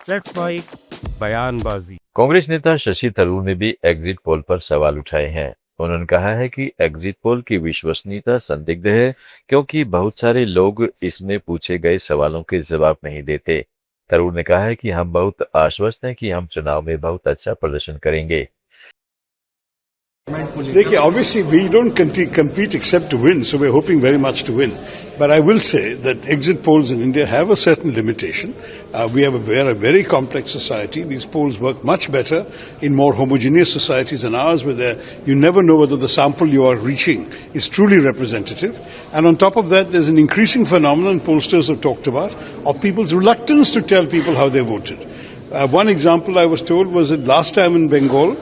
That's why बयानबाजी। कांग्रेस नेता शशि थरूर ने भी एग्जिट पोल पर सवाल उठाए हैं। उन्होंने कहा है कि एग्जिट पोल की विश्वसनीयता संदिग्ध है, क्योंकि बहुत सारे लोग इसमें पूछे गए सवालों के जवाब नहीं देते। थरूर ने कहा है कि हम बहुत आश्वस्त हैं कि हम चुनाव में बहुत अच्छा प्रदर्शन करेंगे। देखिए, obviously we don't compete except to win, so we're hoping very much to win. But I will say that exit polls in India have a certain limitation. We are a very complex society. These polls work much better in more homogeneous societies than ours, where you never know whether the sample you are reaching is truly representative. And on top of that, there's an increasing phenomenon pollsters have talked about of people's reluctance to tell people how they voted. One example I was told was that last time in Bengal,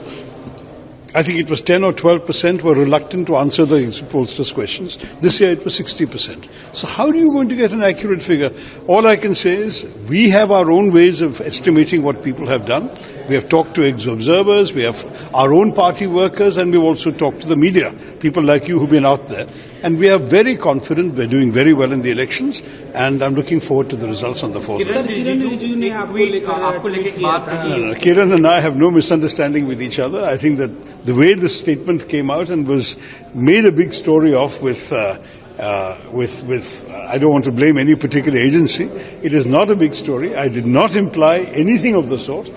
I think it was 10 or 12% were reluctant to answer the pollsters' questions. This year it was 60%. So how are you going to get an accurate figure? All I can say is we have our own ways of estimating what people have done. We have talked to observers, we have our own party workers, and we've also talked to the media, people like you who've been out there. And we are very confident we're doing very well in the elections, and I'm looking forward to the results on the 4th. Kiran and I have no misunderstanding with each other. I think that the way this statement came out and was made a big story of with I don't want to blame any particular agency. It is not a big story. I did not imply anything of the sort.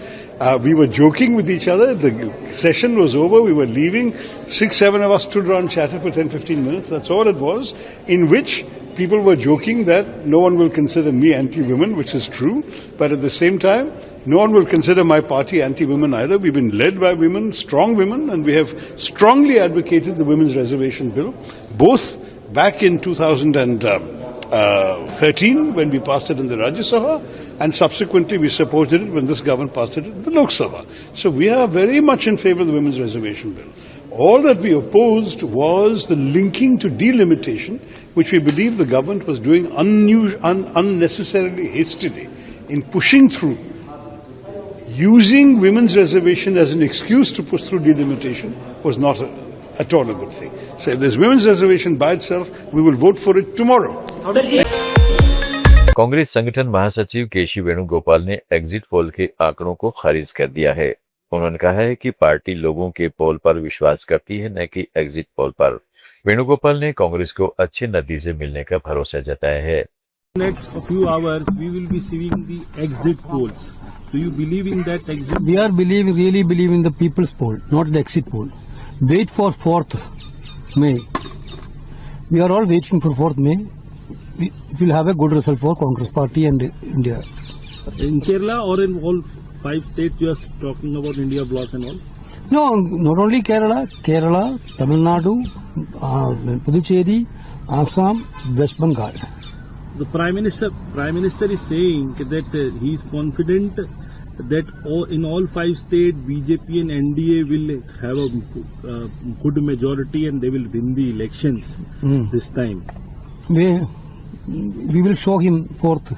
We were joking with each other. The session was over. We were leaving. 6-7 of us stood around chatting for 10-15 minutes. That's all it was, in which people were joking that no one will consider me anti-women, which is true. But at the same time, no one will consider my party anti-women either. We've been led by women, strong women, and we have strongly advocated the Women's Reservation Bill, both back in 2013 when we passed it in the Rajya Sabha, and subsequently we supported it when this government passed it in the Lok Sabha. So we are very much in favor of the Women's Reservation Bill. All that we opposed was the linking to delimitation, which we believe the government was doing unnecessarily hastily in pushing through. Using women's reservation as an excuse to push through delimitation was not at all a good thing. So if there's women's reservation by itself, we will vote for it tomorrow. Congress संगठन महासचिव केसी वेणुगोपाल ने exit poll के आंकड़ों को खारिज कर दिया है। उन्होंने कहा है कि पार्टी लोगों के पोल पर विश्वास करती है, न कि एग्जिट पोल पर। वेणुगोपाल ने कांग्रेस को अच्छे नतीजे मिलने का भरोसा जताया है। Next few hours we will be seeing the exit polls. Do you believe in that exit? We are really believe in the people's poll, not the exit poll. Wait for 4th May. We are all waiting for 4th May. We will have a good result for Congress Party and India. In Kerala or in all 5 states you are talking about India bloc and all? No, not only Kerala, Tamil Nadu, Puducherry, Assam, West Bengal. The Prime Minister is saying that he is confident that in all 5 states BJP and NDA will have a good majority and they will win the elections this time. We will show him 4th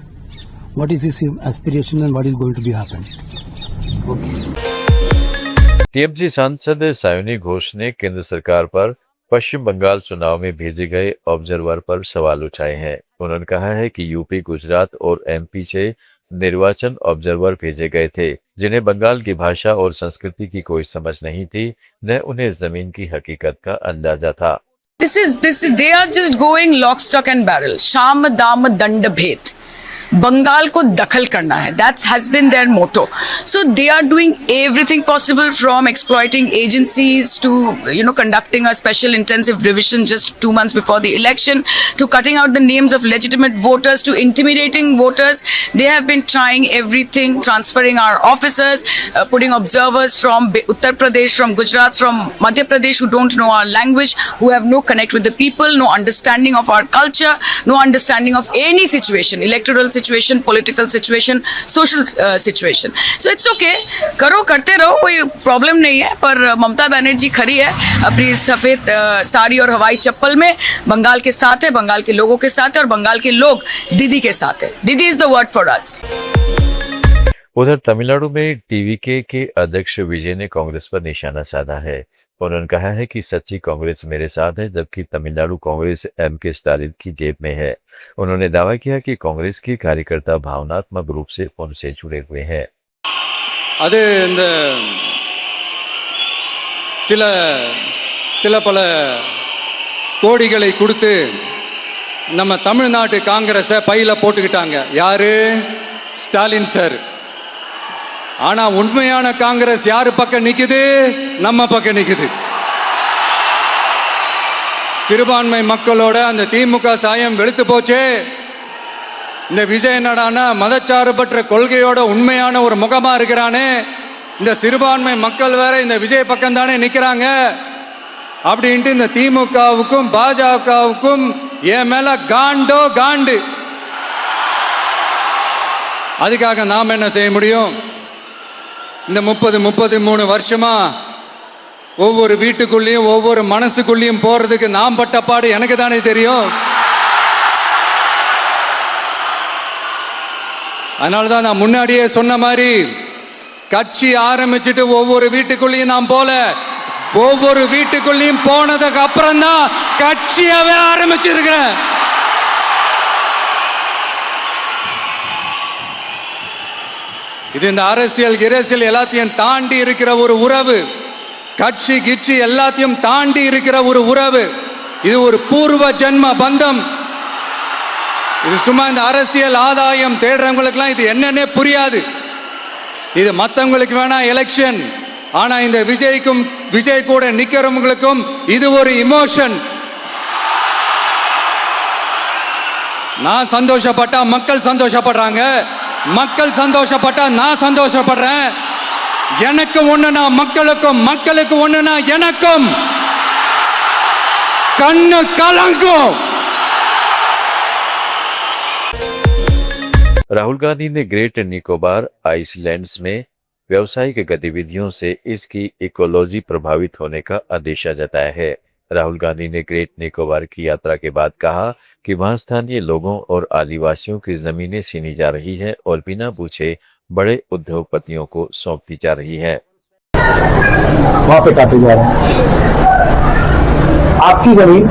what is his aspiration and what is going to be happen. TMC सांसद सायोनी घोष ने केंद्र सरकार पर पश्चिम बंगाल चुनाव में भेजे गए observer पर सवाल उठाए हैं। उन्होंने कहा है कि यूपी, गुजरात और एमपी से निर्वाचन ऑब्जर्वर भेजे गए थे, जिन्हें बंगाल की भाषा और संस्कृति की कोई समझ नहीं थी, न उन्हें जमीन की हकीकत का अंदाजा था। They are just going lock, stock and barrel. शाम दाम दंड भेद, बंगाल को दखल करना है. That has been their motto. So they are doing everything possible, from exploiting agencies to, conducting a special intensive revision just 2 months before the election, to cutting out the names of legitimate voters, to intimidating voters. They have been trying everything, transferring our officers, putting observers from Uttar Pradesh, from Gujarat, from Madhya Pradesh who don't know our language, who have no connect with the people, no understanding of our culture, no understanding of any situation, electoral situation, political situation, social situation. So it's okay, करो, करते रहो, कोई problem नहीं है. पर ममता बनर्जी खड़ी है अपनी सफेद साड़ी और हवाई चप्पल में, बंगाल के साथ है, बंगाल के लोगों के साथ है, और बंगाल के लोग दीदी के साथ है. दीदी is the word for us. उधर तमिलनाडु में टीवीके के अध्यक्ष विजय ने कांग्रेस पर निशाना साधा है। उन्होंने कहा है कि सच्ची कांग्रेस मेरे साथ है, जबकि तमिलनाडु कांग्रेस एमके स्टालिन की जेब में है। उन्होंने दावा किया कि कांग्रेस के कार्यकर्ता भावनात्मक रूप से उनसे जुड़े हुए हैं। அது இந்த சில சில பல கோடிகளை கொடுத்து நம்ம தமிழ்நாட்டு காங்கிரஸை பையில போட்டுக்கிட்டாங்க. யாரு? ஸ்டாலின் சார். ஆனா உண்மையான காங்கிரஸ் யாரு பக்கம் நிக்குது? நம்ம பக்கம் நிக்குது. சிறுபான்மை மக்களோட அந்த திமுக சாயம் வெளுத்து போச்சே. இந்த விஜய் என்னடானா மதச்சார்பற்ற கொள்கையோட உண்மையான ஒரு முகமா இருக்கிறானே. இந்த சிறுபான்மை மக்கள் வேற இந்த விஜய் பக்கம் தானே நிக்கிறாங்க அப்படின்ட்டு இந்த திமுகவுக்கும் பாஜகவுக்கும் என் மேல காண்டோ காண்டு. அதுக்காக நாம் என்ன செய்ய முடியும்? இந்த 33 வருஷமா ஒவ்வொரு வீட்டுக்குள்ளேயும் ஒவ்வொரு மனசுக்குள்ளேயும் போறதுக்கு நாம் பட்ட பாடு எனக்கு தானே தெரியும். அதனாலதான் நான் முன்னாடியே சொன்ன மாதிரி கட்சி ஆரம்பிச்சுட்டு ஒவ்வொரு வீட்டுக்குள்ளேயும் நான் போல, ஒவ்வொரு வீட்டுக்குள்ளேயும் போனதுக்கு அப்புறம் தான் கட்சியாவே ஆரம்பிச்சிருக்கிறேன். இது இந்த அரசியல் எல்லாத்தையும் தாண்டி இருக்கிற ஒரு உறவு. கட்சி கிட்சி எல்லாத்தையும் தாண்டி இருக்கிற ஒரு உறவு. இது ஒரு பூர்வ ஜென்ம பந்தம். இது சும்மா இந்த அரசியல் ஆதாயம் தேடுறவங்களுக்குலாம் இது என்னன்னே புரியாது. இது மற்றவங்களுக்கு வேணா எலெக்ஷன். ஆனா இந்த விஜய் கூட நிக்கிறவங்களுக்கும் இது ஒரு இமோஷன். நான் சந்தோஷப்பட்டா மக்கள் சந்தோஷப்படுறாங்க, மக்கள் சந்தோஷப்பட்டா நான் சந்தோஷப்படுறேன். எனக்கு ஒண்ணுனா மக்களுக்கும், மக்களுக்கு ஒண்ணுனா எனக்கும் கண்ணு கலங்கும். राहुल गांधी ने ग्रेट निकोबार आइसलैंड्स में व्यावसायिक गतिविधियों से इसकी इकोलॉजी प्रभावित होने का अंदेशा जताया है। राहुल गांधी ने ग्रेट निकोबार की यात्रा के बाद कहा कि वहां स्थानीय लोगों और आदिवासियों की जमीनें छीनी जा रही है और बिना पूछे बड़े उद्योगपतियों को सौंपी जा रही है। वहां पे काटे जा रहे हैं। आपकी जमीन,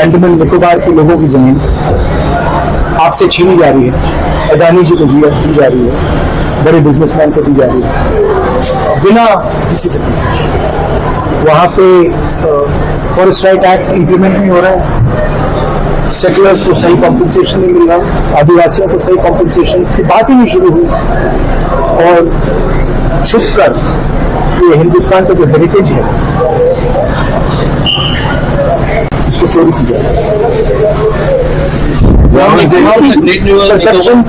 अंडमान निकोबार के लोगों की जमीन आपसे छीनी जा रही है, अदानी जी को दी जा रही है, बड़े बिजनेसमैन को दी जा रही है बिना किसी से पूछे। वहां पे फॉरेस्ट राइट एक्ट इंप्लीमेंट नहीं हो रहा है, सेटलर्स को सही कॉम्पनसेशन नहीं मिल रहा, आदिवासियों को सही कॉम्पनसेशन की बात ही नहीं शुरू हुई। और छुप कर ये हिंदुस्तान का जो हेरिटेज है इसको चोरी की जाए।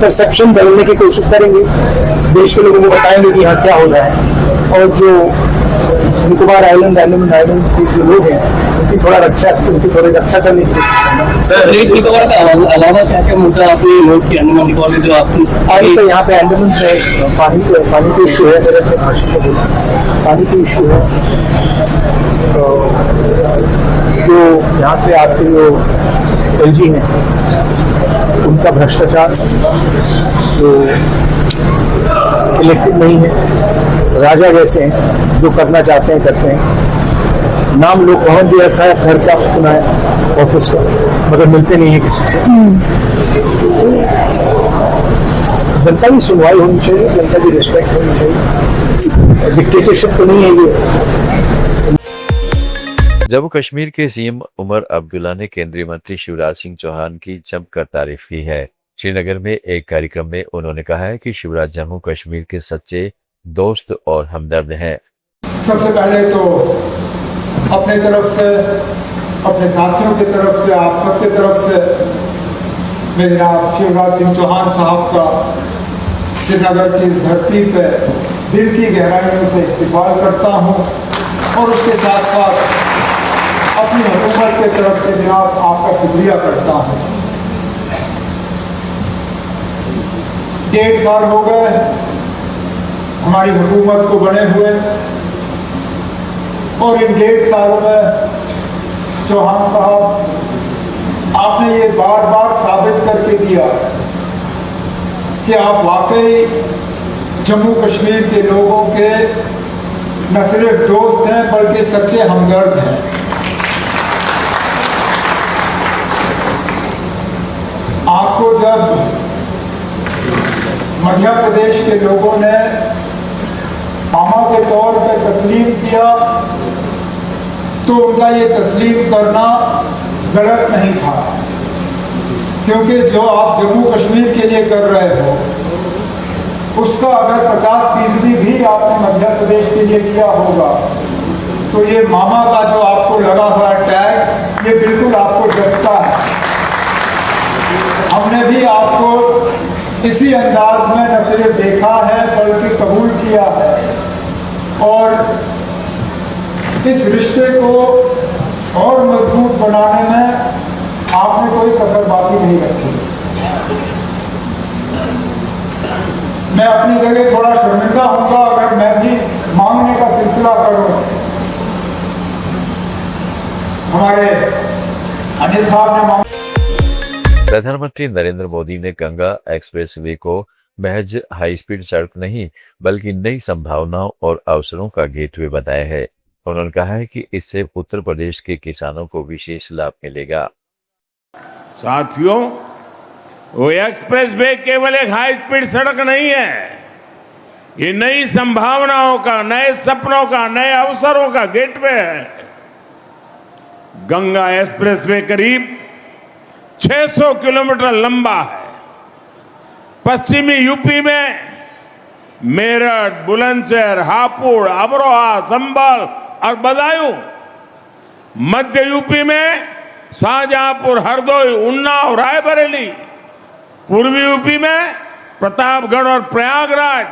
परसेप्शन बदलने की कोशिश करेंगे, देश के लोगों को बताएंगे कि यहाँ क्या हो रहा है। और जो निकोबार आइलैंड, अंडमान आइलैंड के जो लोग हैं उनकी थोड़ी रक्षा करने की कोशिश करना। सर, ग्रेट निकोबार का अलावा क्या क्या मुद्दा आपने नोट किया अंडमान निकोबार में? जो आपने पानी तो यहाँ पे अंडमान में पानी का इशू है, मेरे अपने भाषण में बोला, पानी की इशू है। जो यहाँ पे आपके जो एलजी हैं उनका भ्रष्टाचार, जो इलेक्टेड नहीं है, राजा जैसे हैं, जो करना चाहते हैं करते हैं। नाम लोक भवन भी रखा है, घर का सुना है ऑफिस का, मगर मिलते नहीं है किसी से। जनता की सुनवाई होनी चाहिए, जनता की रिस्पेक्ट होनी चाहिए, डिक्टेटरशिप तो नहीं है ये। जम्मू कश्मीर के सीएम उमर अब्दुल्ला ने केंद्रीय मंत्री शिवराज सिंह चौहान की जमकर तारीफ की है। श्रीनगर में एक कार्यक्रम में उन्होंने कहा है कि शिवराज जम्मू कश्मीर के सच्चे दोस्त और हमदर्द हैं। सबसे पहले तो अपने तरफ से, अपने साथियों की तरफ से, आप सबके तरफ से मैं जनाब शिवराज सिंह चौहान साहब का श्रीनगर की इस धरती पे दिल की गहराइयों से इस्तेमाल करता हूँ और उसके साथ साथ अपनी हुकूमत की तरफ से जनाब आपका शुक्रिया करता हूँ। 1.5 साल हो गए हमारी हुकूमत को बने हुए और इन 1.5 सालों में चौहान साहब आपने ये बार बार साबित करके दिया कि आप वाकई जम्मू कश्मीर के लोगों के न सिर्फ दोस्त हैं बल्कि सच्चे हमदर्द हैं। आपको जब मध्य प्रदेश के लोगों ने मामा के तौर पे तस्लीम किया, तो उनका ये तस्लीम करना गलत नहीं था, क्योंकि जो आप जम्मू कश्मीर के लिए कर रहे हो उसका अगर 50% भी आपने मध्य प्रदेश के लिए किया होगा तो ये मामा का जो आपको लगा हुआ टैग ये बिल्कुल आपको जचता है। हमने भी आपको इसी अंदाज में न सिर्फ देखा है बल्कि कबूल किया है और इस रिश्ते को और मजबूत बनाने में आपने कोई कसर बाकी नहीं रखी। मैं अपनी जगह थोड़ा शर्मिंदा होऊंगा अगर मैं भी मांगने का सिलसिला करूं। हमारे अनिल साहब ने प्रधानमंत्री नरेंद्र मोदी ने गंगा एक्सप्रेसवे को महज हाई स्पीड सड़क नहीं बल्कि नई संभावनाओं और अवसरों का गेटवे बताया है। उन्होंने कहा है कि इससे उत्तर प्रदेश के किसानों को विशेष लाभ मिलेगा। साथियों, वो एक्सप्रेसवे केवल एक हाई स्पीड सड़क नहीं है, ये नई संभावनाओं का, नए सपनों का, नए अवसरों का गेटवे है। गंगा एक्सप्रेसवे करीब 600 किलोमीटर लंबा है। पश्चिमी यूपी में मेरठ, बुलंदशहर, हापुड़, अमरोहा, संभल और बदायूं, मध्य यूपी में शाहजहांपुर, हरदोई, उन्नाव, रायबरेली, पूर्वी यूपी में प्रतापगढ़ और प्रयागराज,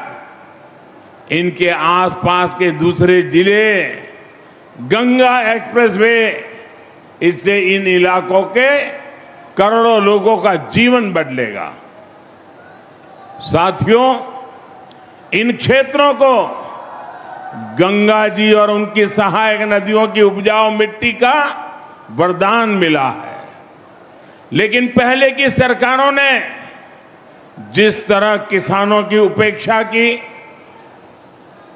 इनके आसपास के दूसरे जिले, गंगा एक्सप्रेसवे इससे इन इलाकों के करोड़ों लोगों का जीवन बदलेगा। साथियों, इन क्षेत्रों को गंगा जी और उनकी सहायक नदियों की उपजाऊ मिट्टी का वरदान मिला है, लेकिन पहले की सरकारों ने जिस तरह किसानों की उपेक्षा की,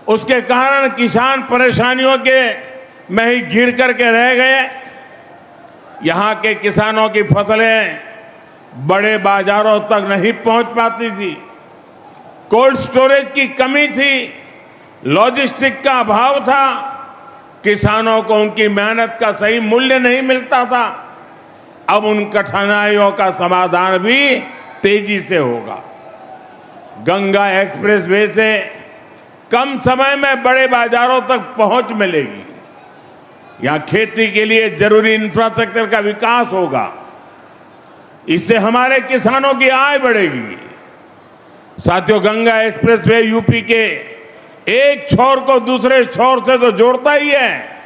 उसके कारण किसान परेशानियों के में ही घिर करके रह गए। यहां के किसानों की फसलें बड़े बाजारों तक नहीं पहुंच पाती थी, कोल्ड स्टोरेज की कमी थी, लॉजिस्टिक का अभाव था, किसानों को उनकी मेहनत का सही मूल्य नहीं मिलता था। अब उन कठिनाइयों का समाधान भी तेजी से होगा। गंगा एक्सप्रेसवे से कम समय में बड़े बाजारों तक पहुंच मिलेगी। यहां खेती के लिए जरूरी इंफ्रास्ट्रक्चर का विकास होगा, इससे हमारे किसानों की आय बढ़ेगी। साथियों, गंगा एक्सप्रेसवे यूपी के एक छोर को दूसरे छोर से तो जोड़ता ही है।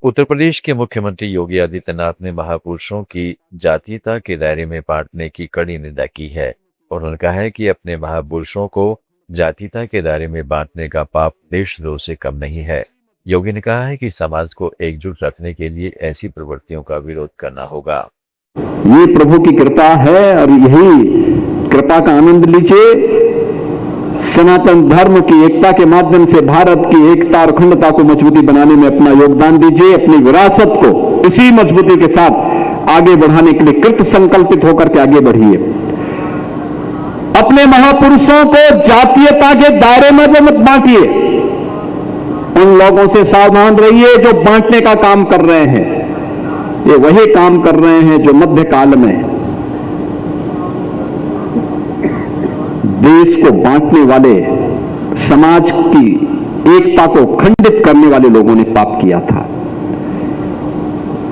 उत्तर प्रदेश के मुख्यमंत्री योगी आदित्यनाथ ने महापुरुषों की जातीयता के दायरे में बांटने की कड़ी निंदा की है। उन्होंने कहा है कि अपने महापुरुषों को जातीयता के दायरे में बांटने का पाप देशद्रोह से कम नहीं है। योगी ने कहा है कि समाज को एकजुट रखने के लिए ऐसी प्रवृत्तियों का विरोध करना होगा। ये प्रभु की कृपा है और यही कृपा का आनंद लीजिए। सनातन धर्म की एकता के माध्यम से भारत की एकता और अखंडता को मजबूती बनाने में अपना योगदान दीजिए। अपनी विरासत को इसी मजबूती के साथ आगे बढ़ाने के लिए कृत संकल्पित होकर के आगे बढ़िए। अपने महापुरुषों को जातीयता के दायरे में मत बांटिए। उन लोगों से सावधान रहिए जो बांटने का काम कर रहे हैं। ये वही काम कर रहे हैं जो मध्यकाल में देश को बांटने वाले, समाज की एकता को खंडित करने वाले लोगों ने पाप किया था।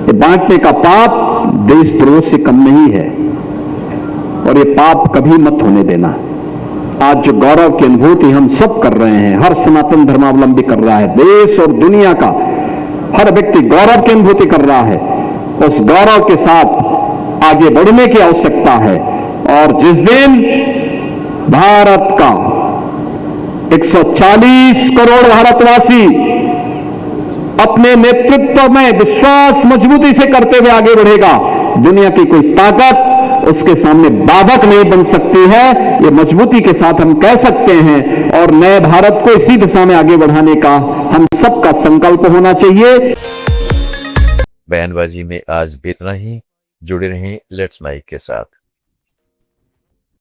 ये बांटने का पाप देशद्रोह से कम नहीं है और ये पाप कभी मत होने देना। आज जो गौरव की अनुभूति हम सब कर रहे हैं, हर सनातन धर्मावलंबी कर रहा है, देश और दुनिया का हर व्यक्ति गौरव की अनुभूति कर रहा है, उस गौरव के साथ आगे बढ़ने की आवश्यकता है। और जिस दिन भारत का 140 करोड़ भारतवासी अपने नेतृत्व में विश्वास मजबूती से करते हुए आगे बढ़ेगा, दुनिया की कोई ताकत उसके सामने बाधक नहीं बन सकती है। ये मजबूती के साथ हम कह सकते हैं और नए भारत को इसी दिशा में आगे बढ़ाने का हम सबका संकल्प होना चाहिए। बयानबाजी में आज इतना ही। जुड़े रहें लेट्स माइक के साथ।